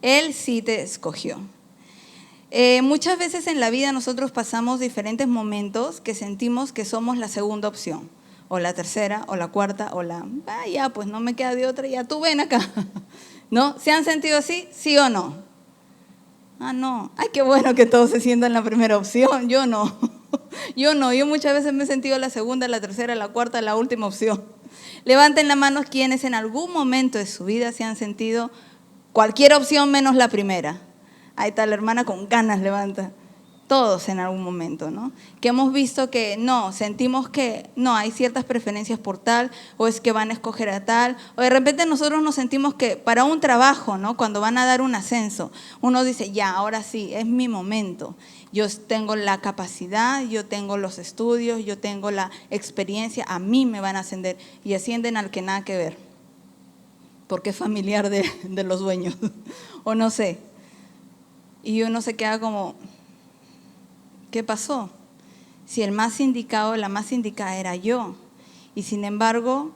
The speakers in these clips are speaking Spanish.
Él sí te escogió. Muchas veces en la vida nosotros pasamos diferentes momentos que sentimos que somos la segunda opción, o la tercera, o la cuarta, o ya, pues no me queda de otra, ya tú ven acá. ¿No? ¿Se han sentido así? ¿Sí o no? No. Ay, qué bueno que todos se sientan la primera opción. Yo no. Yo muchas veces me he sentido la segunda, la tercera, la cuarta, la última opción. Levanten la mano quienes en algún momento de su vida se han sentido cualquier opción menos la primera. Ahí está la hermana con ganas, levanta. Todos en algún momento, ¿no? Que hemos visto que no, sentimos que no, hay ciertas preferencias por tal, o es que van a escoger a tal, o de repente nosotros nos sentimos que para un trabajo, ¿no? Cuando van a dar un ascenso, uno dice, ya, ahora sí, es mi momento. Yo tengo la capacidad, yo tengo los estudios, yo tengo la experiencia, a mí me van a ascender, y ascienden al que nada que ver, porque es familiar de los dueños, o no sé. Y uno se queda como, ¿qué pasó? Si el más indicado, la más indicada era yo. Y sin embargo,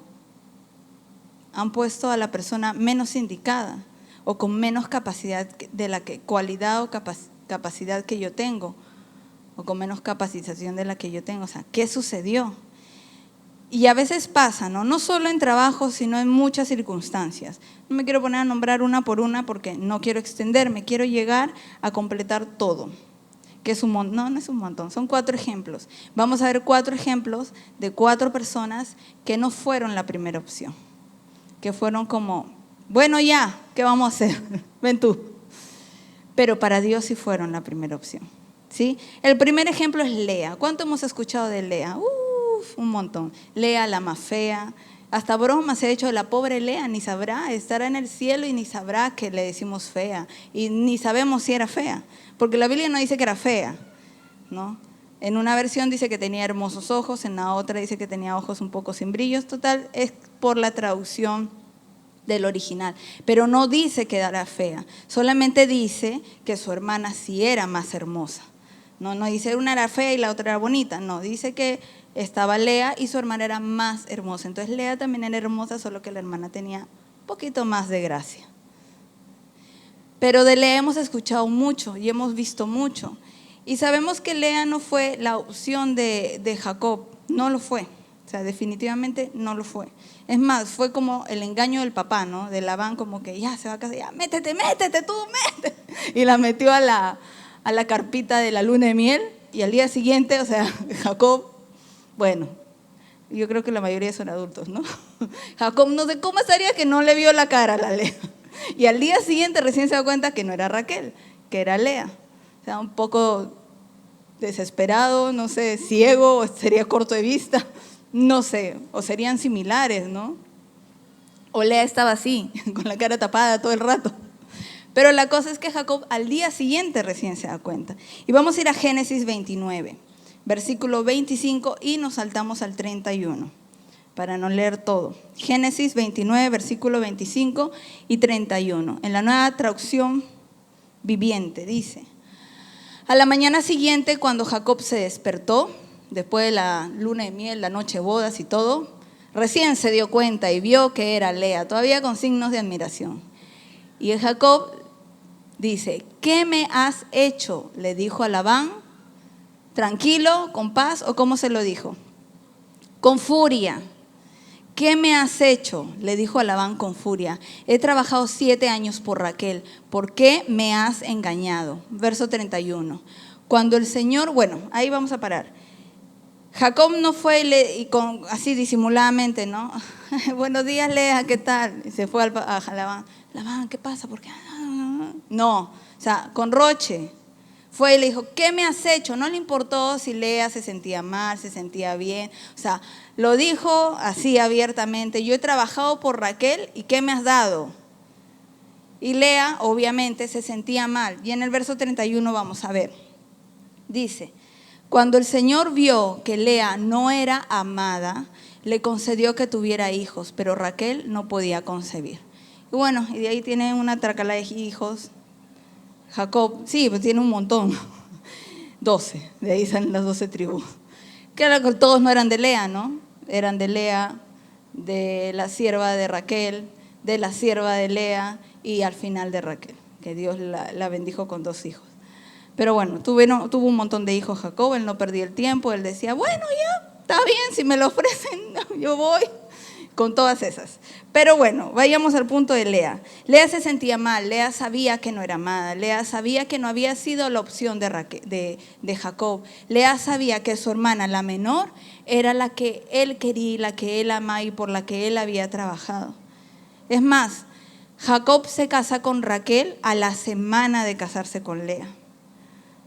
han puesto a la persona menos indicada o con menos capacidad de la cualidad o capacidad que yo tengo, o con menos capacitación de la que yo tengo. O sea, ¿qué sucedió? Y a veces pasa, ¿no? No solo en trabajo, sino en muchas circunstancias. No me quiero poner a nombrar una por una porque no quiero extenderme, quiero llegar a completar todo. Que es un montón, no es un montón, son 4 ejemplos. Vamos a ver 4 ejemplos de 4 personas que no fueron la primera opción. Que fueron como, bueno ya, ¿qué vamos a hacer? Ven tú. Pero para Dios sí fueron la primera opción, ¿sí? El primer ejemplo es Lea. ¿Cuánto hemos escuchado de Lea? Un montón. Lea, la más fea. Hasta broma se ha hecho de la pobre Lea, ni sabrá, estará en el cielo y ni sabrá que le decimos fea. Y ni sabemos si era fea, porque la Biblia no dice que era fea, ¿no? En una versión dice que tenía hermosos ojos, en la otra dice que tenía ojos un poco sin brillos. Total, es por la traducción del original, pero no dice que era fea, solamente dice que su hermana sí era más hermosa. No dice una era fea y la otra era bonita, no, dice que estaba Lea y su hermana era más hermosa. Entonces Lea también era hermosa, solo que la hermana tenía un poquito más de gracia. Pero de Lea hemos escuchado mucho y hemos visto mucho. Y sabemos que Lea no fue la opción de Jacob, no lo fue. O sea, definitivamente no lo fue. Es más, fue como el engaño del papá, ¿no? De Labán, como que ya se va a casar, ya, métete tú, métete. Y la metió a la carpita de la luna de miel. Y al día siguiente, o sea, Jacob, bueno, yo creo que la mayoría son adultos, ¿no? Jacob no sé cómo estaría que no le vio la cara a la Lea. Y al día siguiente recién se da cuenta que no era Raquel, que era Lea. O sea, un poco desesperado, no sé, ciego, o sería corto de vista, no sé, o serían similares, ¿no? O Lea estaba así, con la cara tapada todo el rato. Pero la cosa es que Jacob al día siguiente recién se da cuenta. Y vamos a ir a Génesis 29, versículo 25, y nos saltamos al 31, para no leer todo. Génesis 29, versículo 25 y 31. En la Nueva Traducción Viviente dice: a la mañana siguiente, cuando Jacob se despertó, después de la luna de miel, la noche de bodas y todo, recién se dio cuenta y vio que era Lea, todavía con signos de admiración. Y Jacob dice: ¿qué me has hecho?, le dijo a Labán. ¿Tranquilo, con paz, o cómo se lo dijo? Con furia. ¿Qué me has hecho?, le dijo a Labán con furia. He trabajado 7 años por Raquel. ¿Por qué me has engañado? Verso 31. Cuando el Señor, bueno, ahí vamos a parar. Jacob no fue así disimuladamente, ¿no? Buenos días, Lea, ¿qué tal? Y se fue a Labán. Labán, ¿qué pasa? ¿Por qué? No, o sea, con roche. Fue y le dijo: ¿qué me has hecho? No le importó si Lea se sentía mal, se sentía bien. O sea, lo dijo así abiertamente: yo he trabajado por Raquel y ¿qué me has dado? Y Lea obviamente se sentía mal. Y en el verso 31 vamos a ver. Dice: cuando el Señor vio que Lea no era amada, le concedió que tuviera hijos, pero Raquel no podía concebir. Y bueno, y de ahí tiene una tracala de hijos. Jacob, sí, pues tiene un montón, 12, de ahí salen las 12 tribus. Claro que todos no eran de Lea, ¿no? Eran de Lea, de la sierva de Raquel, de la sierva de Lea y al final de Raquel, ¿ok? que Dios la bendijo con 2 hijos. Pero bueno, tuvo un montón de hijos Jacob, él no perdía el tiempo, él decía, bueno, ya, está bien, si me lo ofrecen, yo voy, con todas esas. Pero bueno, vayamos al punto de Lea. Lea se sentía mal, Lea sabía que no era amada, Lea sabía que no había sido la opción de Jacob. Lea sabía que su hermana, la menor, era la que él quería, la que él amaba y por la que él había trabajado. Es más, Jacob se casa con Raquel a la semana de casarse con Lea.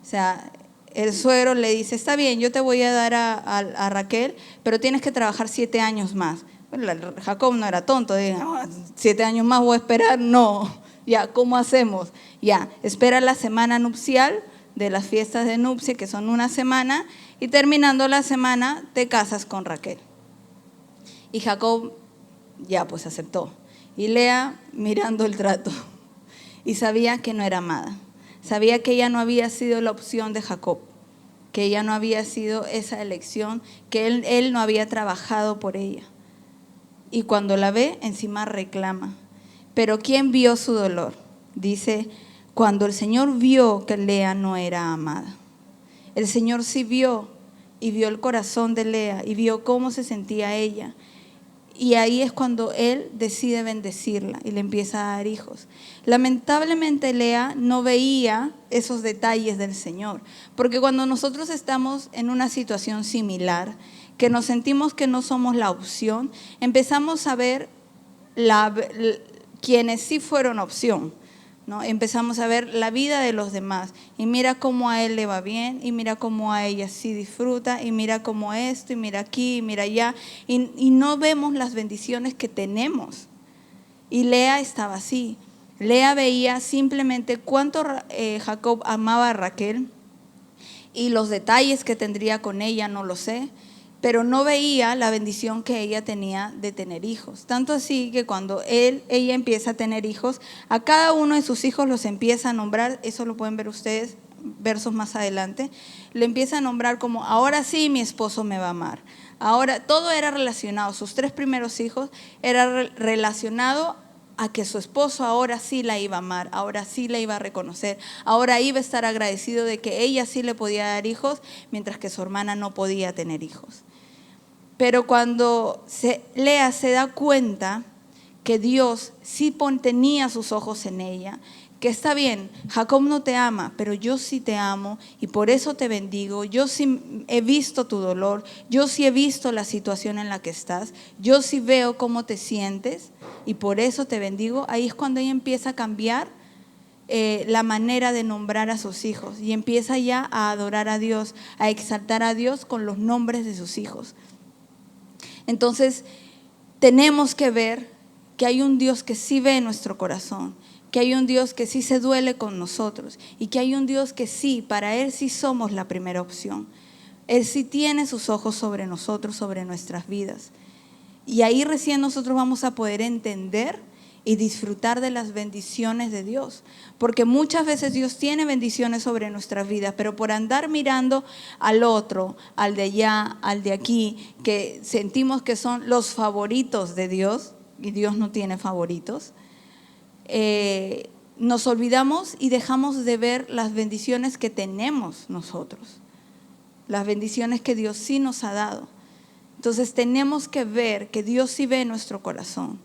O sea, el suegro le dice, está bien, yo te voy a dar a Raquel, pero tienes que trabajar 7 años más. Bueno, Jacob no era tonto, diga, 7 años más voy a esperar, no. Ya, ¿cómo hacemos? Ya, espera la semana nupcial de las fiestas de nupcia, que son 1 semana, y terminando la semana te casas con Raquel. Y Jacob ya pues aceptó. Y Lea mirando el trato y sabía que no era amada. Sabía que ella no había sido la opción de Jacob, que ella no había sido esa elección, que él no había trabajado por ella. Y cuando la ve, encima reclama. Pero ¿quién vio su dolor? Dice, cuando el Señor vio que Lea no era amada. El Señor sí vio, y vio el corazón de Lea, y vio cómo se sentía ella. Y ahí es cuando él decide bendecirla y le empieza a dar hijos. Lamentablemente Lea no veía esos detalles del Señor, porque cuando nosotros estamos en una situación similar, que nos sentimos que no somos la opción, empezamos a ver quienes sí fueron opción, ¿no? Empezamos a ver la vida de los demás y mira cómo a él le va bien y mira cómo a ella sí disfruta y mira cómo esto y mira aquí y mira allá y no vemos las bendiciones que tenemos. Y Lea estaba así. Lea veía simplemente cuánto Jacob amaba a Raquel y los detalles que tendría con ella, no lo sé, pero no veía la bendición que ella tenía de tener hijos. Tanto así que cuando ella empieza a tener hijos, a cada uno de sus hijos los empieza a nombrar, eso lo pueden ver ustedes versos más adelante, le empieza a nombrar como, ahora sí mi esposo me va a amar. Ahora, todo era relacionado, sus 3 primeros hijos era relacionado a que su esposo ahora sí la iba a amar, ahora sí la iba a reconocer, ahora iba a estar agradecido de que ella sí le podía dar hijos, mientras que su hermana no podía tener hijos. Pero cuando Lea se da cuenta que Dios sí tenía sus ojos en ella, que está bien, Jacob no te ama, pero yo sí te amo y por eso te bendigo, yo sí he visto tu dolor, yo sí he visto la situación en la que estás, yo sí veo cómo te sientes y por eso te bendigo. Ahí es cuando ella empieza a cambiar la manera de nombrar a sus hijos y empieza ya a adorar a Dios, a exaltar a Dios con los nombres de sus hijos. Entonces, tenemos que ver que hay un Dios que sí ve nuestro corazón, que hay un Dios que sí se duele con nosotros y que hay un Dios que sí, para Él sí somos la primera opción. Él sí tiene sus ojos sobre nosotros, sobre nuestras vidas. Y ahí recién nosotros vamos a poder entender y disfrutar de las bendiciones de Dios. Porque muchas veces Dios tiene bendiciones sobre nuestras vidas, pero por andar mirando al otro, al de allá, al de aquí, que sentimos que son los favoritos de Dios, y Dios no tiene favoritos, nos olvidamos y dejamos de ver las bendiciones que tenemos nosotros, las bendiciones que Dios sí nos ha dado. Entonces tenemos que ver que Dios sí ve nuestro corazón.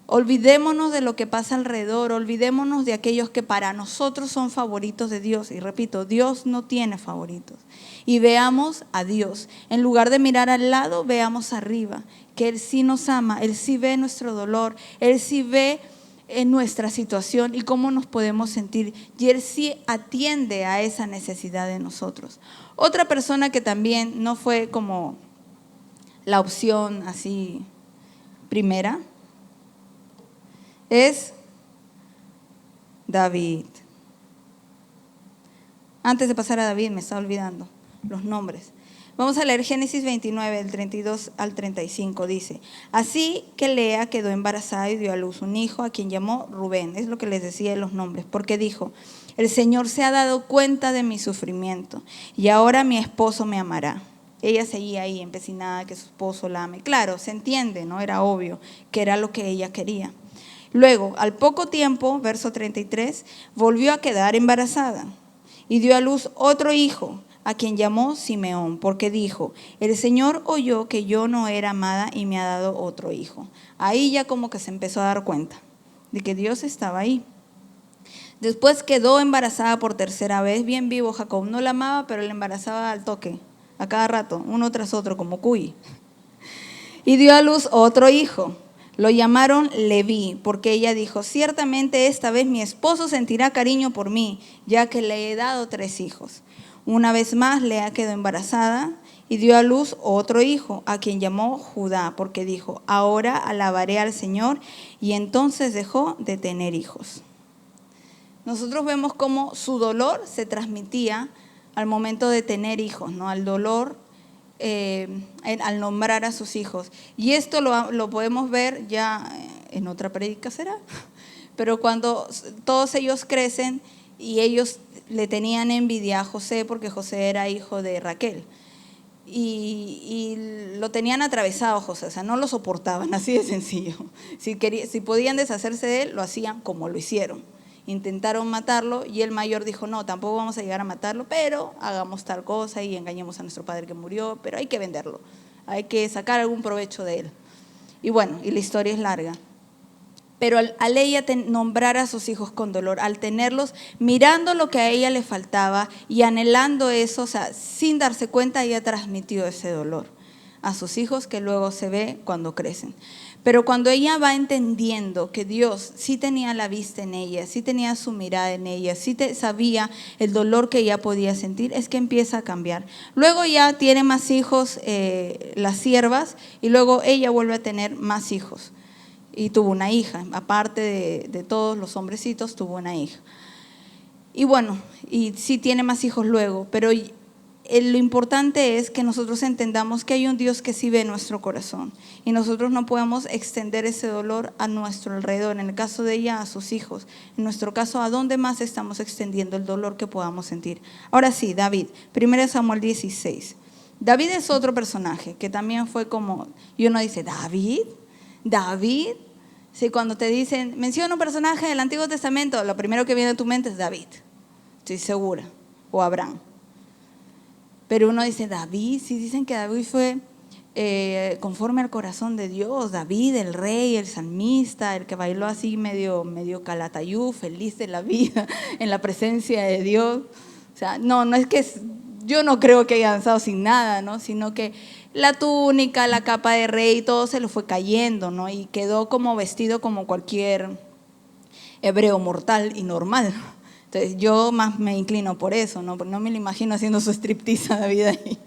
Olvidémonos de lo que pasa alrededor, olvidémonos de aquellos que para nosotros son favoritos de Dios. Y repito, Dios no tiene favoritos. Y veamos a Dios. En lugar de mirar al lado, veamos arriba, que Él sí nos ama, Él sí ve nuestro dolor, Él sí ve en nuestra situación y cómo nos podemos sentir. Y Él sí atiende a esa necesidad de nosotros. Otra persona que también no fue como la opción así primera es David. Antes de pasar a David, me estaba olvidando los nombres. Vamos a leer Génesis 29, del 32 al 35, dice: así que Lea quedó embarazada y dio a luz un hijo a quien llamó Rubén. Es lo que les decía de los nombres, porque dijo: el Señor se ha dado cuenta de mi sufrimiento y ahora mi esposo me amará. Ella seguía ahí empecinada que su esposo la ame. Claro, se entiende, ¿no? Era obvio que era lo que ella quería. Luego, al poco tiempo, verso 33, volvió a quedar embarazada y dio a luz otro hijo, a quien llamó Simeón, porque dijo: el Señor oyó que yo no era amada y me ha dado otro hijo. Ahí ya como que se empezó a dar cuenta de que Dios estaba ahí. Después quedó embarazada por tercera vez, bien vivo Jacob. No la amaba, pero la embarazaba al toque, a cada rato, uno tras otro, como cuy. Y dio a luz otro hijo. Lo llamaron Leví, porque ella dijo: ciertamente esta vez mi esposo sentirá cariño por mí, ya que le he dado 3 hijos. Una vez más Lea quedó embarazada y dio a luz otro hijo, a quien llamó Judá, porque dijo: ahora alabaré al Señor. Y entonces dejó de tener hijos. Nosotros vemos cómo su dolor se transmitía al momento de tener hijos, ¿no? Al dolor al nombrar a sus hijos. Y esto lo podemos ver ya en otra prédica, ¿será? Pero cuando todos ellos crecen y ellos le tenían envidia a José, porque José era hijo de Raquel. Y lo tenían atravesado José, o sea, no lo soportaban, así de sencillo. Si podían deshacerse de él, lo hacían como lo hicieron. Intentaron matarlo y el mayor dijo: no, tampoco vamos a llegar a matarlo, pero hagamos tal cosa y engañemos a nuestro padre que murió, pero hay que venderlo, hay que sacar algún provecho de él. Y bueno, y la historia es larga. Pero al ella nombrar a sus hijos con dolor, al tenerlos mirando lo que a ella le faltaba y anhelando eso, o sea, sin darse cuenta, ella transmitió ese dolor a sus hijos, que luego se ve cuando crecen. Pero cuando ella va entendiendo que Dios sí tenía la vista en ella, sí tenía su mirada en ella, sí sabía el dolor que ella podía sentir, es que empieza a cambiar. Luego ya tiene más hijos, las siervas, y luego ella vuelve a tener más hijos. Y tuvo una hija, aparte de todos los hombrecitos, tuvo una hija. Y bueno, y sí tiene más hijos luego, pero lo importante es que nosotros entendamos que hay un Dios que sí ve nuestro corazón y nosotros no podemos extender ese dolor a nuestro alrededor. En el caso de ella, a sus hijos. En nuestro caso, ¿a dónde más estamos extendiendo el dolor que podamos sentir? Ahora sí, David, 1 Samuel 16. David es otro personaje que también fue como, y uno dice: ¿David? Sí, cuando te dicen, menciona un personaje del Antiguo Testamento, lo primero que viene a tu mente es David, estoy segura, o Abraham. Pero uno dice: David, sí dicen que David fue conforme al corazón de Dios. David, el rey, el salmista, el que bailó así medio calatayú, feliz de la vida, en la presencia de Dios. O sea, no es que yo no creo que haya avanzado sin nada, ¿no? Sino que la túnica, la capa de rey, todo se lo fue cayendo, ¿no? Y quedó como vestido como cualquier hebreo mortal y normal. Entonces yo más me inclino por eso, ¿no? Porque no me lo imagino haciendo su striptease a David ahí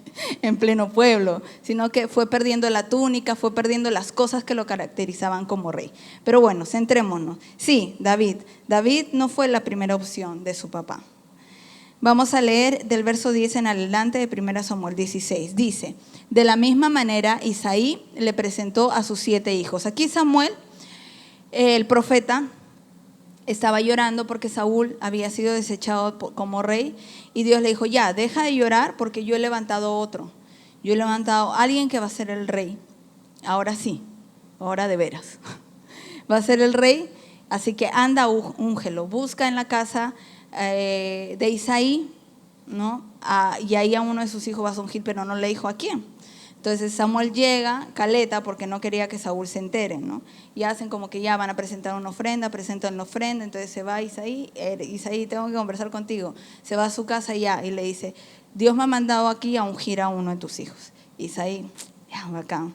en pleno pueblo, sino que fue perdiendo la túnica, fue perdiendo las cosas que lo caracterizaban como rey. Pero bueno, centrémonos. Sí, David no fue la primera opción de su papá. Vamos a leer del verso 10 en adelante de 1 Samuel 16. Dice: de la misma manera Isaí le presentó a sus 7 hijos. Aquí Samuel, el profeta, estaba llorando porque Saúl había sido desechado como rey y Dios le dijo: ya, deja de llorar porque yo he levantado otro. Yo he levantado a alguien que va a ser el rey. Ahora sí, ahora de veras. Va a ser el rey, así que anda, úngelo. Busca en la casa de Isaí, ¿no? Y ahí a uno de sus hijos vas a ungir, pero no le dijo a quién. Entonces Samuel llega, caleta, porque no quería que Saúl se entere, ¿no? Y hacen como que ya van a presentar una ofrenda, presentan la ofrenda, entonces se va Isaí, tengo que conversar contigo. Se va a su casa y le dice: Dios me ha mandado aquí a ungir a uno de tus hijos. Isaí, ya, bacán.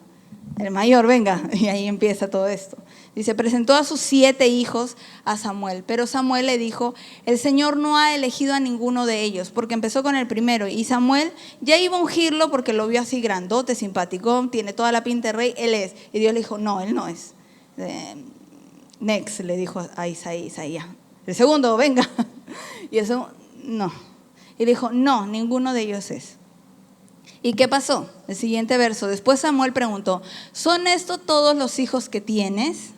El mayor, venga, y ahí empieza todo esto. Dice: presentó a sus 7 hijos a Samuel, pero Samuel le dijo: el Señor no ha elegido a ninguno de ellos, porque empezó con el primero, y Samuel ya iba a ungirlo porque lo vio así grandote, simpaticón, tiene toda la pinta de rey, él es. Y Dios le dijo: no, él no es. Next, le dijo a Isaí, el segundo, venga. Y eso, no. Y dijo: no, ninguno de ellos es. ¿Y qué pasó? El siguiente verso. Después Samuel preguntó: ¿son estos todos los hijos que tienes?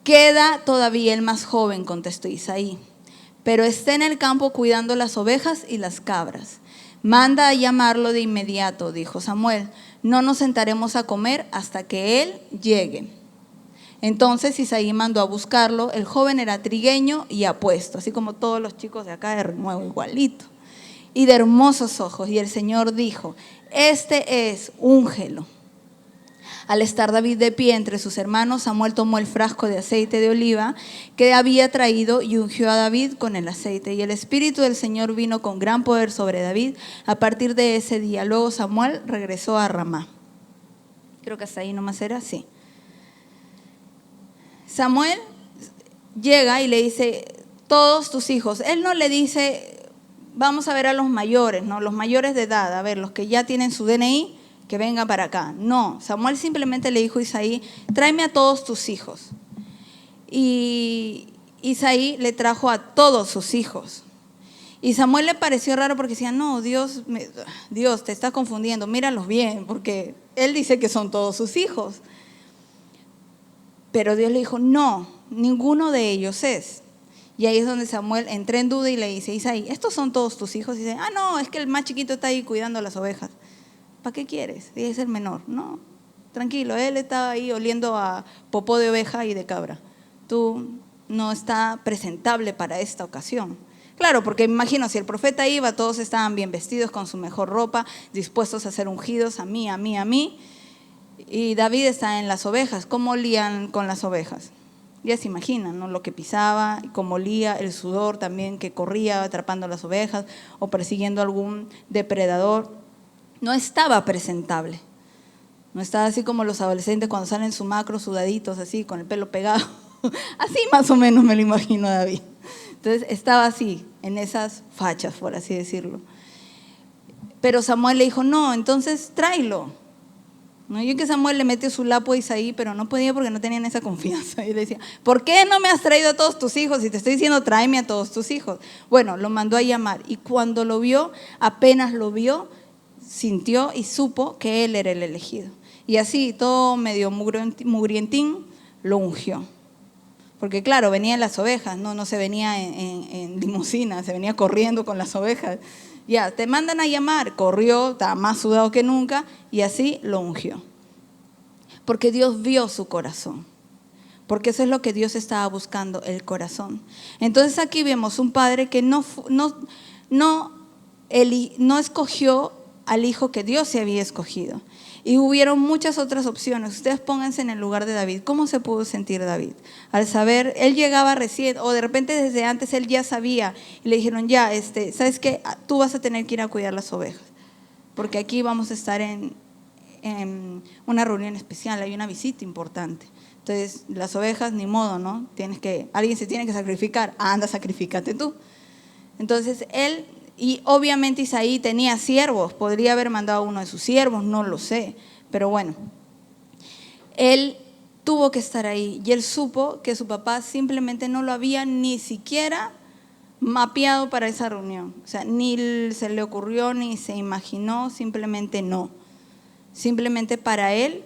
Queda todavía el más joven, contestó Isaí, pero está en el campo cuidando las ovejas y las cabras. Manda a llamarlo de inmediato, dijo Samuel. No nos sentaremos a comer hasta que él llegue. Entonces Isaí mandó a buscarlo. El joven era trigueño y apuesto, así como todos los chicos de acá de Renuevo, igualito, y de hermosos ojos. Y el Señor dijo: este es, úngelo. Al estar David de pie entre sus hermanos, Samuel tomó el frasco de aceite de oliva que había traído y ungió a David con el aceite. Y el Espíritu del Señor vino con gran poder sobre David a partir de ese día. Luego Samuel regresó a Ramá. Creo que hasta ahí nomás era así. Samuel llega y le dice: todos tus hijos. Él no le dice: vamos a ver a los mayores, ¿no? Los mayores de edad, a ver, los que ya tienen su DNI, que vengan para acá. No, Samuel simplemente le dijo a Isaí: tráeme a todos tus hijos. Y Isaí le trajo a todos sus hijos. Y Samuel le pareció raro porque decía: no, Dios te está confundiendo, míralos bien, porque él dice que son todos sus hijos. Pero Dios le dijo: no, ninguno de ellos es. Y ahí es donde Samuel entra en duda y le dice: Isaí, ¿estos son todos tus hijos? Y dice: ah, no, es que el más chiquito está ahí cuidando las ovejas. ¿Para qué quieres? Y es el menor. No, tranquilo, él estaba ahí oliendo a popó de oveja y de cabra. Tú no está presentable para esta ocasión. Claro, porque me imagino, si el profeta iba, todos estaban bien vestidos, con su mejor ropa, dispuestos a ser ungidos, a mí. Y David está en las ovejas. ¿Cómo olían con las ovejas? Ya se imaginan, ¿no? Lo que pisaba, cómo olía, el sudor también que corría atrapando las ovejas o persiguiendo algún depredador. No estaba presentable. No estaba así como los adolescentes cuando salen su macro sudaditos, así, con el pelo pegado. Así más o menos me lo imagino a David. Entonces estaba así, en esas fachas, por así decirlo. Pero Samuel le dijo: no, entonces tráelo. ¿No? Yo que Samuel le metió su lapo a Isaí, pero no podía porque no tenían esa confianza. Y le decía: ¿por qué no me has traído a todos tus hijos? Y te estoy diciendo: tráeme a todos tus hijos. Bueno, lo mandó a llamar. Y cuando lo vio, apenas lo vio, sintió y supo que él era el elegido. Y así, todo medio mugrientín, lo ungió. Porque claro, venía en las ovejas, no se venía en limusina, se venía corriendo con las ovejas. Ya, te mandan a llamar, corrió, estaba más sudado que nunca, y así lo ungió. Porque Dios vio su corazón. Porque eso es lo que Dios estaba buscando, el corazón. Entonces aquí vemos un padre que no escogió al hijo que Dios se había escogido. Y hubieron muchas otras opciones. Ustedes pónganse en el lugar de David. ¿Cómo se pudo sentir David? Al saber, él llegaba recién, o de repente desde antes él ya sabía, y le dijeron: ya, ¿sabes qué? Tú vas a tener que ir a cuidar las ovejas, porque aquí vamos a estar en una reunión especial, hay una visita importante. Entonces, las ovejas, ni modo, ¿no? Alguien se tiene que sacrificar. Anda, sacrifícate tú. Entonces, él... Y obviamente Isaí tenía siervos, podría haber mandado a uno de sus siervos, no lo sé, pero bueno, él tuvo que estar ahí y él supo que su papá simplemente no lo había ni siquiera mapeado para esa reunión. O sea, ni se le ocurrió, ni se imaginó, simplemente no. Simplemente para él,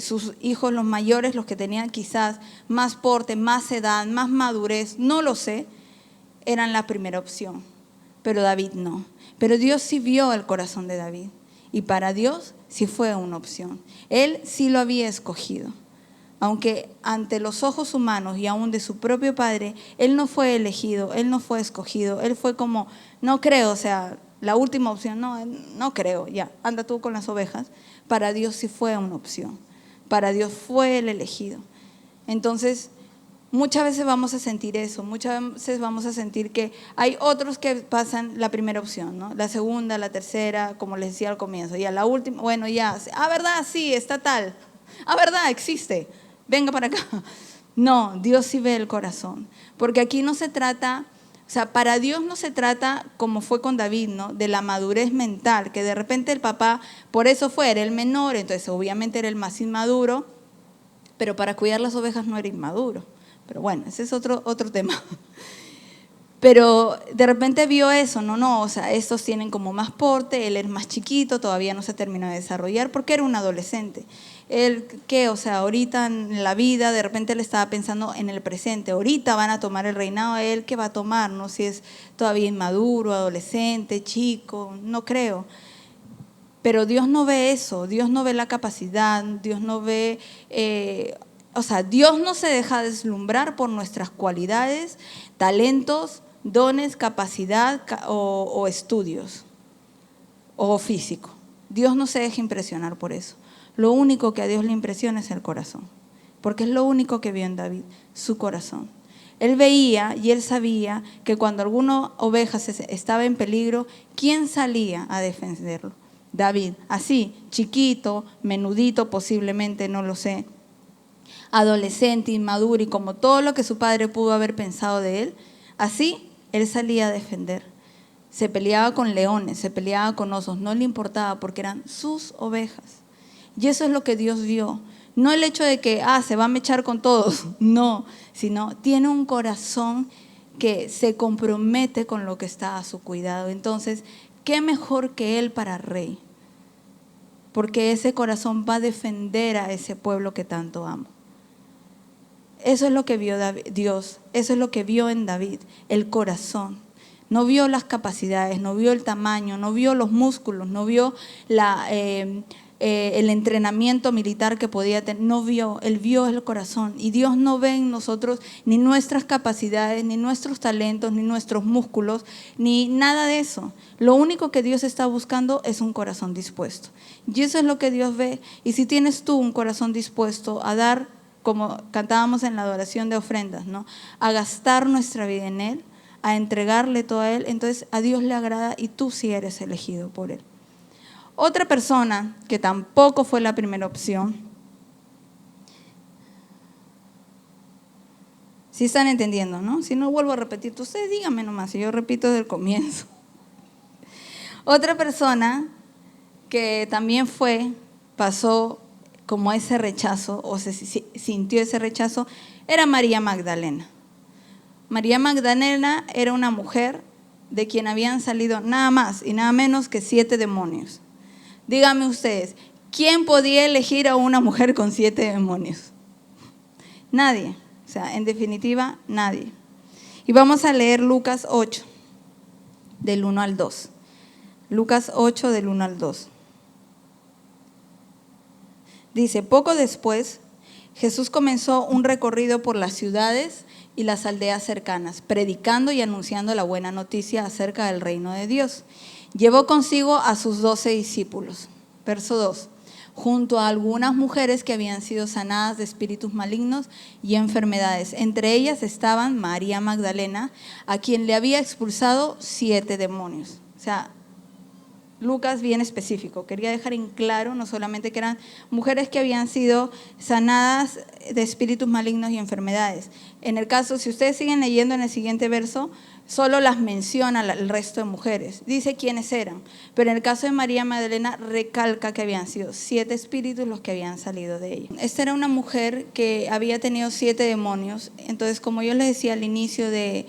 sus hijos, los mayores, los que tenían quizás más porte, más edad, más madurez, no lo sé, eran la primera opción, pero David no. Pero Dios sí vio el corazón de David y para Dios sí fue una opción. Él sí lo había escogido, aunque ante los ojos humanos y aún de su propio padre, él no fue elegido, él no fue escogido, él fue como: no creo, o sea, la última opción, no creo, ya, anda tú con las ovejas. Para Dios sí fue una opción, para Dios fue el elegido. Entonces, muchas veces vamos a sentir eso, muchas veces vamos a sentir que hay otros que pasan la primera opción, ¿no? La segunda, la tercera, como les decía al comienzo, ya la última, bueno, ya, ¿verdad? Sí, está tal. ¿Verdad? Existe. Venga para acá. No, Dios sí ve el corazón, porque aquí no se trata, o sea, para Dios no se trata como fue con David, ¿no? De la madurez mental, que de repente el papá, por eso era el menor, entonces obviamente era el más inmaduro, pero para cuidar las ovejas no era inmaduro. Pero bueno, ese es otro tema. Pero de repente vio eso, o sea, estos tienen como más porte, él es más chiquito, todavía no se terminó de desarrollar porque era un adolescente. Él, ¿qué? O sea, ahorita en la vida, de repente él estaba pensando en el presente, ahorita van a tomar el reinado, él ¿qué va a tomar? No, si es todavía inmaduro, adolescente, chico, no creo. Pero Dios no ve eso, Dios no ve la capacidad, Dios no ve, Dios no se deja deslumbrar por nuestras cualidades, talentos, dones, capacidad o estudios o físico. Dios no se deja impresionar por eso. Lo único que a Dios le impresiona es el corazón, porque es lo único que vio en David, su corazón. Él veía y él sabía que cuando alguna oveja estaba en peligro, ¿quién salía a defenderlo? David, así, chiquito, menudito posiblemente, no lo sé, adolescente, inmaduro y como todo lo que su padre pudo haber pensado de él, así él salía a defender. Se peleaba con leones, se peleaba con osos, no le importaba porque eran sus ovejas. Y eso es lo que Dios vio. No el hecho de que, se va a mechar con todos, no, sino tiene un corazón que se compromete con lo que está a su cuidado. Entonces, ¿qué mejor que él para rey? Porque ese corazón va a defender a ese pueblo que tanto ama. Eso es lo que vio Dios, eso es lo que vio en David, el corazón. No vio las capacidades, no vio el tamaño, no vio los músculos, no vio el entrenamiento militar que podía tener, no vio, él vio el corazón. Y Dios no ve en nosotros ni nuestras capacidades, ni nuestros talentos, ni nuestros músculos, ni nada de eso. Lo único que Dios está buscando es un corazón dispuesto. Y eso es lo que Dios ve. Y si tienes tú un corazón dispuesto a dar, como cantábamos en la adoración de ofrendas, ¿no?, a gastar nuestra vida en Él, a entregarle todo a Él, entonces a Dios le agrada y tú sí eres elegido por Él. Otra persona que tampoco fue la primera opción, si están entendiendo, ¿no? Si no vuelvo a repetir, ustedes díganme nomás, y yo repito desde el comienzo. Otra persona que también pasó como ese rechazo, o se sintió ese rechazo, era María Magdalena. María Magdalena era una mujer de quien habían salido nada más y nada menos que 7 demonios. Díganme ustedes, ¿quién podía elegir a una mujer con 7 demonios? Nadie, o sea, en definitiva, nadie. Y vamos a leer Lucas 8, del 1 al 2. Lucas 8, del 1 al 2. Dice, poco después, Jesús comenzó un recorrido por las ciudades y las aldeas cercanas, predicando y anunciando la buena noticia acerca del reino de Dios. Llevó consigo a sus 12 discípulos. Verso 2. Junto a algunas mujeres que habían sido sanadas de espíritus malignos y enfermedades. Entre ellas estaban María Magdalena, a quien le había expulsado 7 demonios. O sea, Lucas bien específico, quería dejar en claro no solamente que eran mujeres que habían sido sanadas de espíritus malignos y enfermedades. En el caso, si ustedes siguen leyendo en el siguiente verso, solo las menciona el resto de mujeres, dice quiénes eran, pero en el caso de María Magdalena recalca que habían sido 7 espíritus los que habían salido de ella. Esta era una mujer que había tenido 7 demonios, entonces como yo les decía al inicio del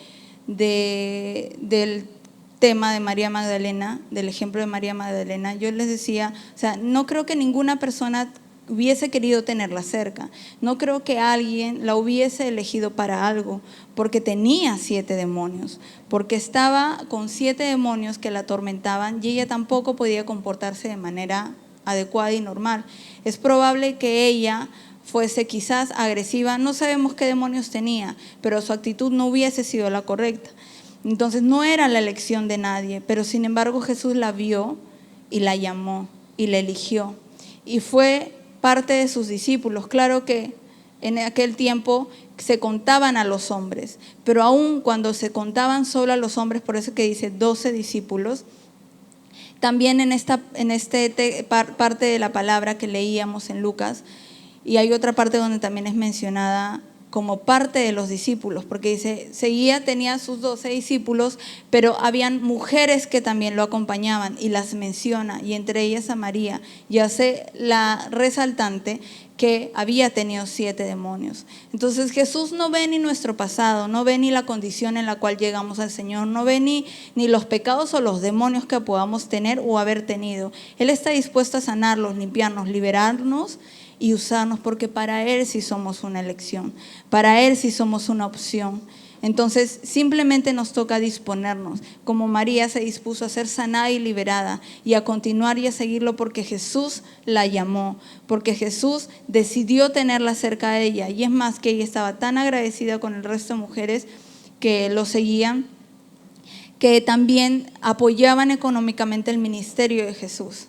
tema de María Magdalena, del ejemplo de María Magdalena, yo les decía, o sea, no creo que ninguna persona hubiese querido tenerla cerca, no creo que alguien la hubiese elegido para algo, porque tenía 7 demonios, porque estaba con 7 demonios que la atormentaban y ella tampoco podía comportarse de manera adecuada y normal. Es probable que ella fuese quizás agresiva, no sabemos qué demonios tenía, pero su actitud no hubiese sido la correcta. Entonces no era la elección de nadie, pero sin embargo Jesús la vio y la llamó y la eligió y fue parte de sus discípulos. Claro que en aquel tiempo se contaban a los hombres, pero aún cuando se contaban solo a los hombres, por eso que dice 12 discípulos, también en esta parte de la palabra que leíamos en Lucas, y hay otra parte donde también es mencionada como parte de los discípulos, porque dice, tenía sus 12 discípulos, pero habían mujeres que también lo acompañaban y las menciona, y entre ellas a María, y hace la resaltante que había tenido 7 demonios. Entonces Jesús no ve ni nuestro pasado, no ve ni la condición en la cual llegamos al Señor, no ve ni los pecados o los demonios que podamos tener o haber tenido. Él está dispuesto a sanarlos, limpiarnos, liberarnos y usarnos, porque para Él sí somos una elección, para Él sí somos una opción. Entonces simplemente nos toca disponernos, como María se dispuso a ser sanada y liberada y a continuar y a seguirlo porque Jesús la llamó, porque Jesús decidió tenerla cerca de ella. Y es más, que ella estaba tan agradecida con el resto de mujeres que lo seguían, que también apoyaban económicamente el ministerio de Jesús.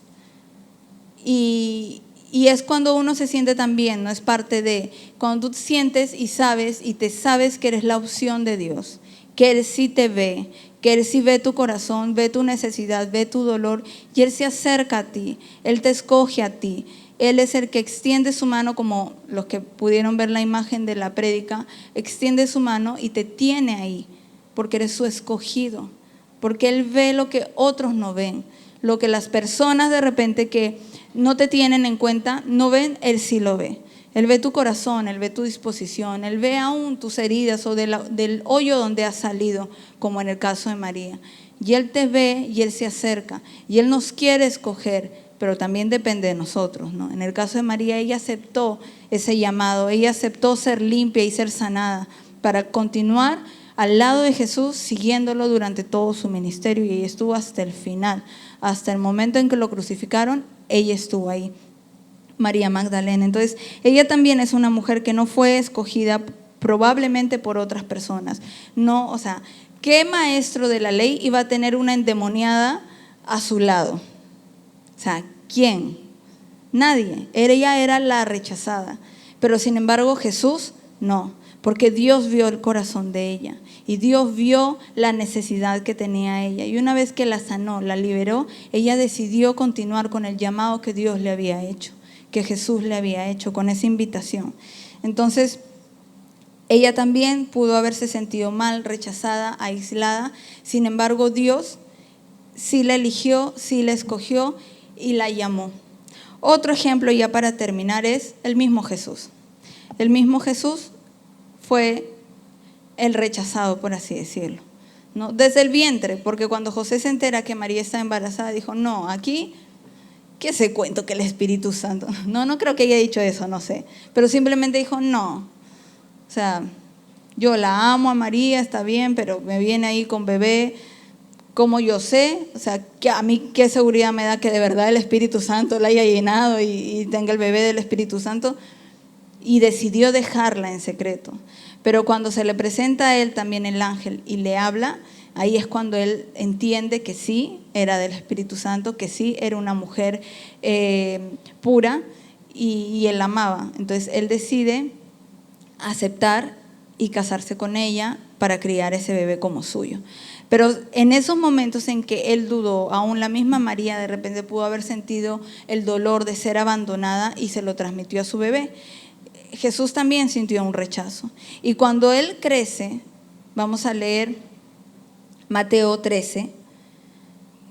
Y es cuando uno se siente también, no es parte de, cuando tú te sientes y sabes y te sabes que eres la opción de Dios, que Él sí te ve, que Él sí ve tu corazón, ve tu necesidad, ve tu dolor y Él se acerca a ti, Él te escoge a ti. Él es el que extiende su mano, como los que pudieron ver la imagen de la prédica, extiende su mano y te tiene ahí, porque eres su escogido, porque Él ve lo que otros no ven, lo que las personas de repente que no te tienen en cuenta, no ven, Él sí lo ve. Él ve tu corazón, Él ve tu disposición, Él ve aún tus heridas o del hoyo donde has salido, como en el caso de María. Y Él te ve y Él se acerca y Él nos quiere escoger, pero también depende de nosotros, ¿no? En el caso de María, ella aceptó ese llamado, ella aceptó ser limpia y ser sanada para continuar al lado de Jesús, siguiéndolo durante todo su ministerio, y ella estuvo hasta el final, hasta el momento en que lo crucificaron. Ella estuvo ahí, María Magdalena. Entonces, ella también es una mujer que no fue escogida probablemente por otras personas. No, o sea, ¿qué maestro de la ley iba a tener una endemoniada a su lado? O sea, ¿quién? Nadie. Ella era la rechazada. Pero sin embargo, Jesús no, porque Dios vio el corazón de ella y Dios vio la necesidad que tenía ella. Y una vez que la sanó, la liberó, ella decidió continuar con el llamado que Dios le había hecho, que Jesús le había hecho, con esa invitación. Entonces, ella también pudo haberse sentido mal, rechazada, aislada. Sin embargo, Dios sí la eligió, sí la escogió y la llamó. Otro ejemplo, ya para terminar, es el mismo Jesús. El mismo Jesús fue el rechazado, por así decirlo, ¿no? Desde el vientre, porque cuando José se entera que María está embarazada, dijo, no, aquí, ¿qué se cuento que el Espíritu Santo? No creo que haya dicho eso, no sé, pero simplemente dijo, no, o sea, yo la amo a María, está bien, pero me viene ahí con bebé, como yo sé, o sea, que a mí qué seguridad me da que de verdad el Espíritu Santo la haya llenado y tenga el bebé del Espíritu Santo, y decidió dejarla en secreto. Pero cuando se le presenta a él también el ángel y le habla, ahí es cuando él entiende que sí era del Espíritu Santo, que sí era una mujer pura y él la amaba. Entonces él decide aceptar y casarse con ella para criar ese bebé como suyo. Pero en esos momentos en que él dudó, aún la misma María de repente pudo haber sentido el dolor de ser abandonada y se lo transmitió a su bebé. Jesús también sintió un rechazo. Y cuando él crece, vamos a leer Mateo 13,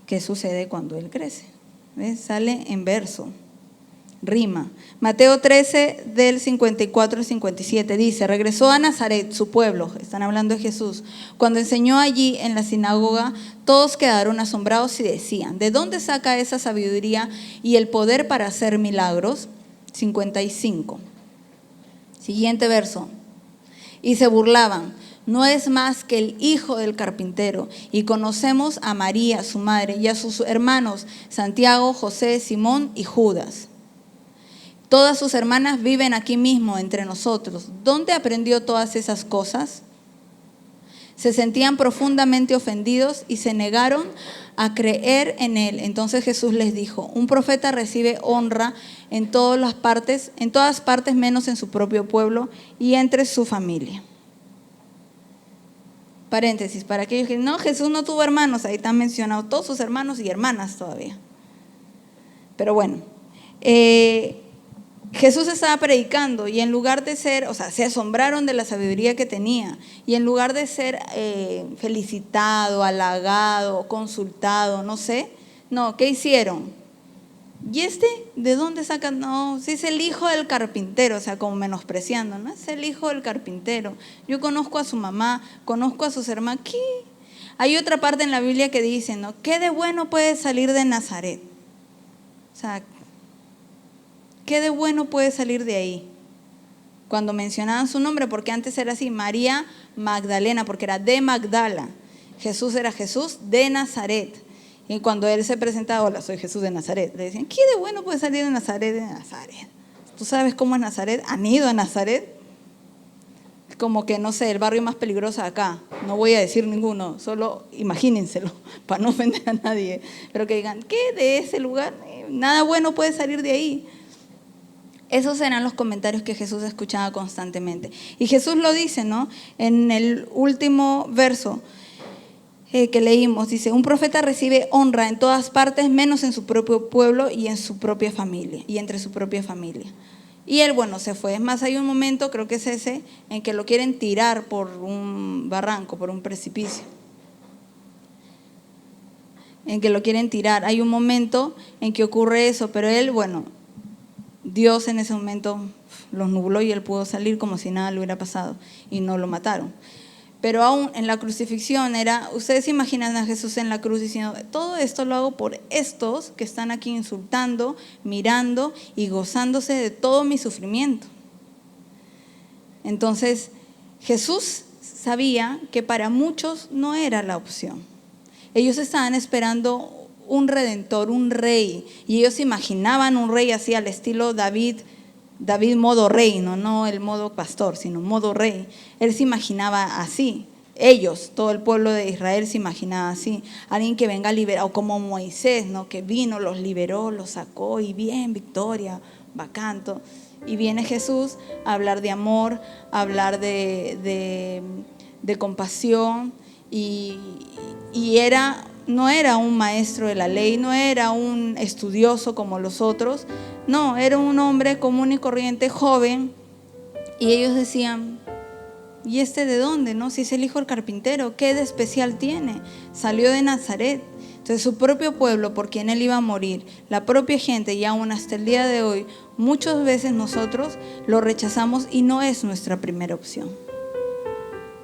¿qué sucede cuando él crece? ¿Ves? Sale en verso, rima. Mateo 13 del 54 al 57 dice, regresó a Nazaret, su pueblo, están hablando de Jesús. Cuando enseñó allí en la sinagoga, todos quedaron asombrados y decían, ¿de dónde saca esa sabiduría y el poder para hacer milagros? 55. Siguiente verso. Y se burlaban, no es más que el hijo del carpintero. Y conocemos a María, su madre, y a sus hermanos, Santiago, José, Simón y Judas. Todas sus hermanas viven aquí mismo entre nosotros. ¿Dónde aprendió todas esas cosas? Se sentían profundamente ofendidos y se negaron a creer en él. Entonces Jesús les dijo, un profeta recibe honra en todas partes menos en su propio pueblo y entre su familia. Paréntesis, para aquellos que no, Jesús no tuvo hermanos, ahí están mencionados todos sus hermanos y hermanas todavía. Pero bueno, Jesús estaba predicando y en lugar de ser, o sea, se asombraron de la sabiduría que tenía y en lugar de ser felicitado, halagado, consultado, no sé, no, ¿qué hicieron? ¿Y de dónde sacan? No, si es el hijo del carpintero, o sea, como menospreciando, ¿no? Es el hijo del carpintero. Yo conozco a su mamá, conozco a sus hermanos. ¿Qué? Hay otra parte en la Biblia que dice, ¿no? ¿Qué de bueno puede salir de Nazaret? O sea, ¿qué de bueno puede salir de ahí? cuando mencionaban su nombre, porque antes era así, María Magdalena, porque era de Magdala. Jesús era Jesús de Nazaret. Y cuando él se presentaba, hola, soy Jesús de Nazaret, le decían, ¿qué de bueno puede salir de Nazaret? De Nazaret. ¿Tú sabes cómo es Nazaret? ¿Han ido a Nazaret? Como que, no sé, el barrio más peligroso de acá. No voy a decir ninguno, solo imagínenselo, para no ofender a nadie. Pero que digan, ¿qué de ese lugar? Nada bueno puede salir de ahí. Esos eran los comentarios que Jesús escuchaba constantemente. Y Jesús lo dice, ¿no? En el último verso que leímos, dice, un profeta recibe honra en todas partes, menos en su propio pueblo y en su propia familia, y entre su propia familia. Y él, bueno, se fue. Es más, hay un momento, creo que es ese, en que lo quieren tirar por un barranco, por un precipicio. En que lo quieren tirar. Hay un momento en que ocurre eso, pero él, bueno, Dios en ese momento los nubló y él pudo salir como si nada le hubiera pasado y no lo mataron. Pero aún en la crucifixión ustedes se imaginan a Jesús en la cruz diciendo, todo esto lo hago por estos que están aquí insultando, mirando y gozándose de todo mi sufrimiento. Entonces, Jesús sabía que para muchos no era la opción. Ellos estaban esperando un redentor, un rey, y ellos imaginaban un rey así al estilo David modo rey, no el modo pastor, sino modo rey. Él se imaginaba así. Ellos, todo el pueblo de Israel se imaginaba así. Alguien que venga a liberar, o como Moisés, ¿no? Que vino, los liberó, los sacó y bien, victoria, bacanto. Y viene Jesús a hablar de amor, a hablar de compasión y no era un maestro de la ley, no era un estudioso como los otros, no, era un hombre común y corriente, joven, y ellos decían, ¿y este de dónde? ¿No? Si es el hijo del carpintero, ¿qué de especial tiene? Salió de Nazaret. Entonces su propio pueblo, por quien él iba a morir, la propia gente, y aún hasta el día de hoy, muchas veces nosotros lo rechazamos y no es nuestra primera opción.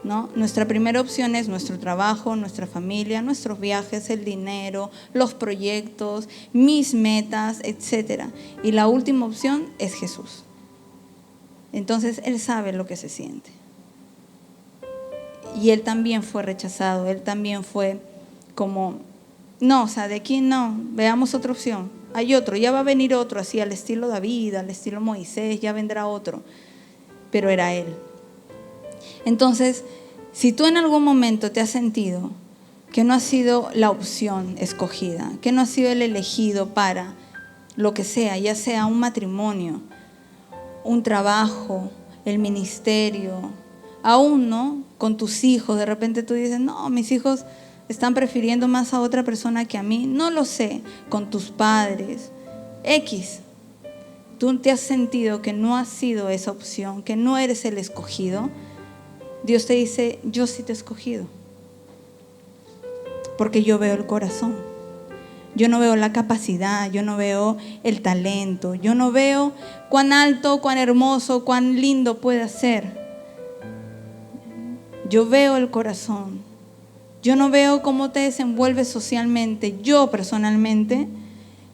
¿No? Nuestra primera opción es nuestro trabajo, nuestra familia, nuestros viajes, el dinero, los proyectos, mis metas, etc. Y la última opción es Jesús. Entonces Él sabe lo que se siente. Y Él también fue rechazado, Él también fue como, no, o sea, de aquí no, veamos otra opción. Hay otro, ya va a venir otro, así al estilo David, al estilo Moisés, ya vendrá otro. Pero era Él. Entonces, si tú en algún momento te has sentido que no has sido la opción escogida, que no has sido el elegido para lo que sea, ya sea un matrimonio, un trabajo, el ministerio, aún no, con tus hijos, de repente tú dices, no, mis hijos están prefiriendo más a otra persona que a mí, no lo sé, con tus padres, X. Tú te has sentido que no has sido esa opción, que no eres el escogido. Dios te dice, yo sí te he escogido, porque yo veo el corazón, yo no veo la capacidad, yo no veo el talento, yo no veo cuán alto, cuán hermoso, cuán lindo puede ser. Yo veo el corazón, yo no veo cómo te desenvuelves socialmente. Yo personalmente,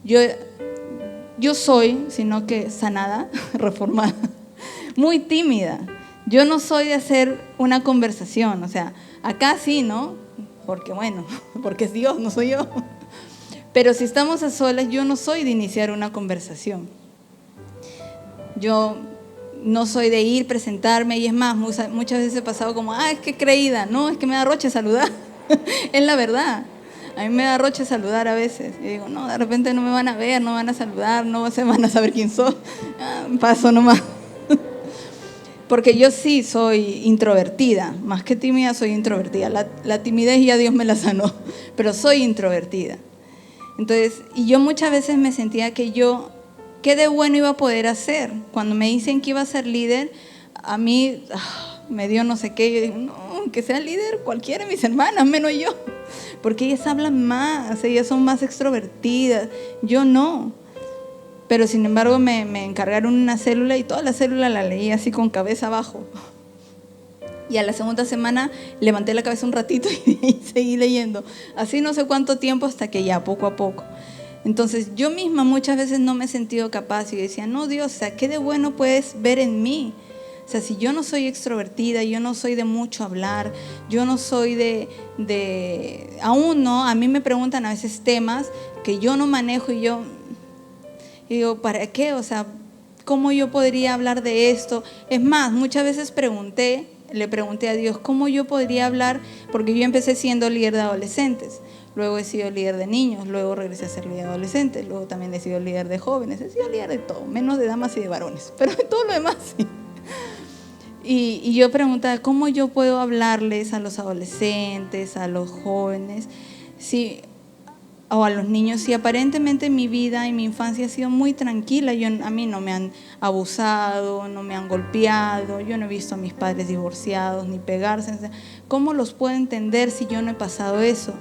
yo soy, sino que sanada, reformada, muy tímida. Yo no soy de hacer una conversación, o sea, acá sí, ¿no? Porque bueno, porque es Dios, no soy yo. Pero si estamos a solas, yo no soy de iniciar una conversación. Yo no soy de ir, presentarme, y es más, muchas veces he pasado como, es que creída, no, es que me da roche saludar. Es la verdad. A mí me da roche saludar a veces. Y digo, no, de repente no me van a ver, no van a saludar, no se van a saber quién soy. Paso nomás. Porque yo sí soy introvertida, más que tímida soy introvertida. La timidez ya Dios me la sanó, pero soy introvertida. Entonces, y yo muchas veces me sentía que ¿qué de bueno iba a poder hacer? Cuando me dicen que iba a ser líder, a mí me dio no sé qué. Yo digo, no, que sea líder cualquiera de mis hermanas, menos yo. Porque ellas hablan más, ellas son más extrovertidas, yo no. Pero sin embargo me encargaron una célula y toda la célula la leí así con cabeza abajo. Y a la segunda semana levanté la cabeza un ratito y seguí leyendo. Así no sé cuánto tiempo hasta que ya poco a poco. Entonces yo misma muchas veces no me he sentido capaz y decía, no Dios, o sea, ¿qué de bueno puedes ver en mí? O sea, si yo no soy extrovertida, yo no soy de mucho hablar, yo no soy aún no, a mí me preguntan a veces temas que yo no manejo y digo, ¿para qué? O sea, ¿cómo yo podría hablar de esto? Es más, muchas veces le pregunté a Dios, ¿cómo yo podría hablar? Porque yo empecé siendo líder de adolescentes, luego he sido líder de niños, luego regresé a ser líder de adolescentes, luego también he sido líder de jóvenes, he sido líder de todo, menos de damas y de varones, pero en todo lo demás sí. Y yo preguntaba, ¿cómo yo puedo hablarles a los adolescentes, a los jóvenes, o a los niños, si aparentemente mi vida y mi infancia ha sido muy tranquila? A mí no me han abusado, no me han golpeado, yo no he visto a mis padres divorciados ni pegarse. ¿Cómo los puedo entender si yo no he pasado eso?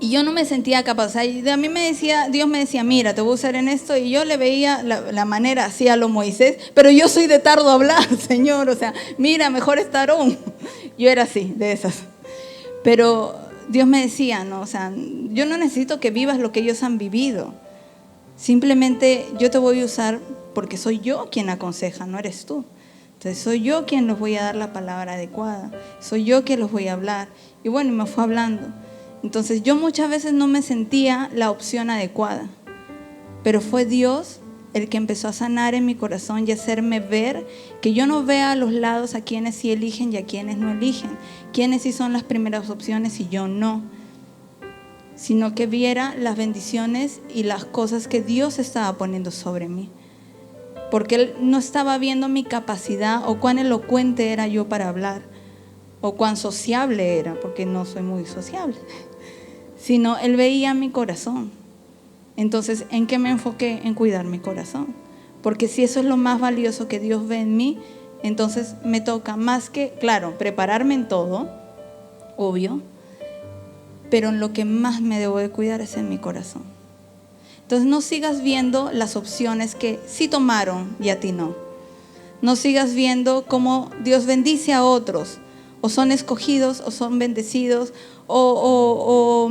Y yo no me sentía capaz. O sea, a mí Dios me decía, mira, te voy a usar en esto. Y yo le veía la manera así a lo Moisés, pero yo soy de tardo a hablar, Señor. O sea, mira, mejor es Aarón. Yo era así, de esas. Pero Dios me decía, no, o sea, yo no necesito que vivas lo que ellos han vivido. Simplemente yo te voy a usar porque soy yo quien aconseja, no eres tú. Entonces soy yo quien los voy a dar la palabra adecuada. Soy yo quien los voy a hablar. Y bueno, y me fue hablando. Entonces yo muchas veces no me sentía la opción adecuada, pero fue Dios el que empezó a sanar en mi corazón y hacerme ver que yo no vea a los lados a quienes sí eligen y a quienes no eligen, quienes sí son las primeras opciones y yo no, sino que viera las bendiciones y las cosas que Dios estaba poniendo sobre mí, porque Él no estaba viendo mi capacidad o cuán elocuente era yo para hablar o cuán sociable era, porque no soy muy sociable, sino Él veía mi corazón. Entonces, ¿en qué me enfoqué? En cuidar mi corazón, porque si eso es lo más valioso que Dios ve en mí, entonces me toca más que, claro, prepararme en todo, obvio, pero en lo que más me debo de cuidar es en mi corazón. Entonces no sigas viendo las opciones que sí tomaron y a ti no. No sigas viendo cómo Dios bendice a otros, o son escogidos, o son bendecidos, o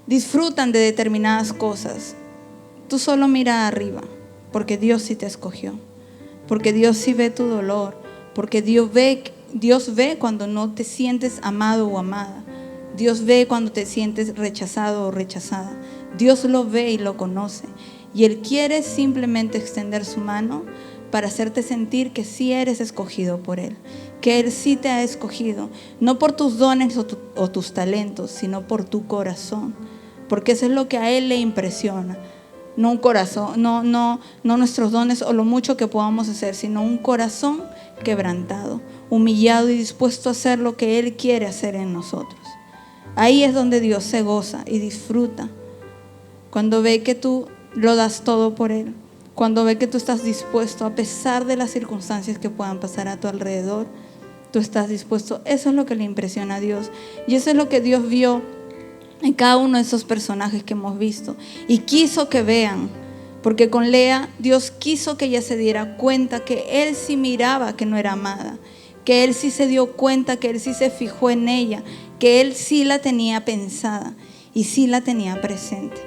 disfrutan de determinadas cosas. Tú solo mira arriba, porque Dios sí te escogió, porque Dios sí ve tu dolor, porque Dios ve cuando no te sientes amado o amada. Dios ve cuando te sientes rechazado o rechazada. Dios lo ve y lo conoce, y Él quiere simplemente extender su mano para hacerte sentir que sí eres escogido por Él, que Él sí te ha escogido, no por tus dones o tus talentos, sino por tu corazón, porque eso es lo que a Él le impresiona. No un corazón, no nuestros dones o lo mucho que podamos hacer, sino un corazón quebrantado, humillado y dispuesto a hacer lo que Él quiere hacer en nosotros. Ahí es donde Dios se goza y disfruta, cuando ve que tú lo das todo por Él, cuando ve que tú estás dispuesto, a pesar de las circunstancias que puedan pasar a tu alrededor, tú estás dispuesto. Eso es lo que le impresiona a Dios, y eso es lo que Dios vio en cada uno de esos personajes que hemos visto, y quiso que vean, porque con Lea Dios quiso que ella se diera cuenta que Él sí miraba que no era amada, que Él sí se dio cuenta, que Él sí se fijó en ella, que Él sí la tenía pensada y sí la tenía presente.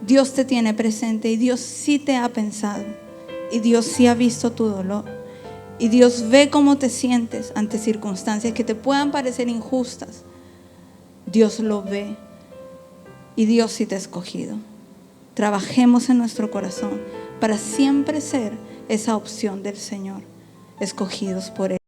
Dios te tiene presente y Dios sí te ha pensado, y Dios sí ha visto tu dolor, y Dios ve cómo te sientes ante circunstancias que te puedan parecer injustas. Dios lo ve, y Dios sí te ha escogido. Trabajemos en nuestro corazón para siempre ser esa opción del Señor, escogidos por Él.